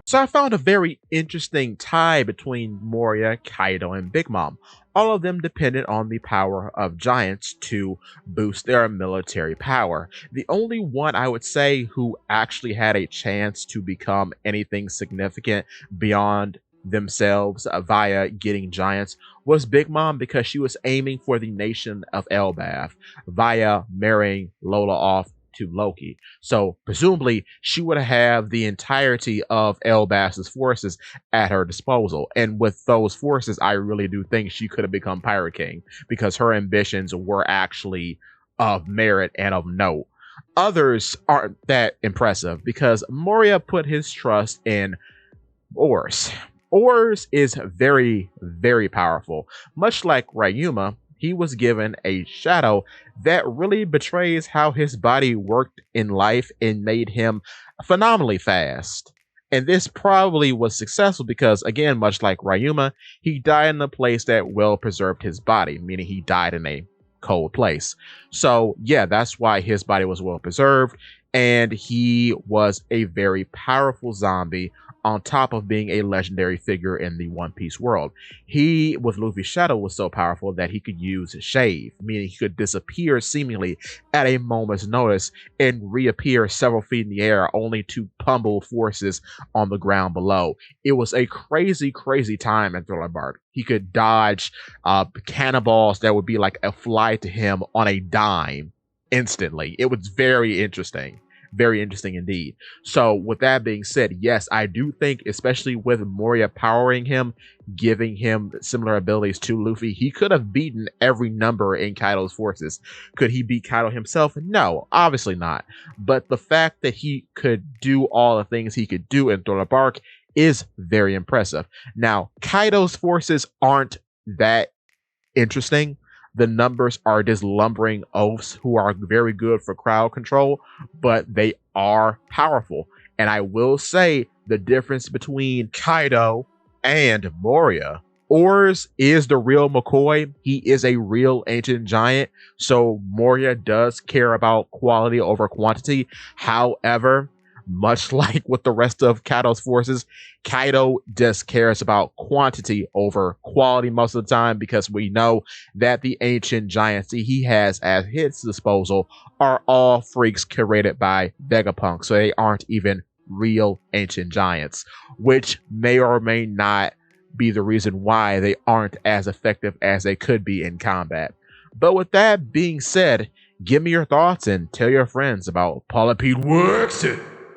So I found a very interesting tie between Moria, Kaido, and Big Mom. All of them depended on the power of giants to boost their military power. The only one I would say who actually had a chance to become anything significant beyond themselves via getting giants was Big Mom because she was aiming for the nation of Elbaf via marrying Lola off to Loki. So presumably she would have the entirety of Elbas's forces at her disposal. And with those forces, I really do think she could have become Pirate King because her ambitions were actually of merit and of note. Others aren't that impressive because Moria put his trust in Ors. Ors is very, very powerful. Much like Ryuma, he was given a shadow that really betrays how his body worked in life and made him phenomenally fast. And this probably was successful because, again, much like Ryuma, he died in a place that well preserved his body, meaning he died in a cold place. So, yeah, that's why his body was well preserved. And he was a very powerful zombie on top of being a legendary figure in the One Piece world. He, with Luffy's shadow, was so powerful that he could use shave, meaning he could disappear seemingly at a moment's notice and reappear several feet in the air only to pummel forces on the ground below. It was a crazy, crazy time in Thriller Bark. He could dodge cannonballs that would be like a fly to him on a dime instantly. It was very interesting. Very interesting indeed. So, with that being said, yes, I do think, especially with Moria powering him, giving him similar abilities to Luffy, he could have beaten every number in Kaido's forces. Could he beat Kaido himself? No, obviously not. But the fact that he could do all the things he could do in Thriller Bark is very impressive. Now, Kaido's forces aren't that interesting. The numbers are just lumbering oafs who are very good for crowd control, but they are powerful. And I will say the difference between Kaido and Moria. Ors is the real McCoy. He is a real ancient giant. So Moria does care about quality over quantity. However, much like with the rest of Kaido's forces, Kaido just cares about quantity over quality most of the time because we know that the ancient giants he has at his disposal are all freaks created by Vegapunk, so they aren't even real ancient giants, which may or may not be the reason why they aren't as effective as they could be in combat. But with that being said, give me your thoughts and tell your friends about Paula Pete Works It.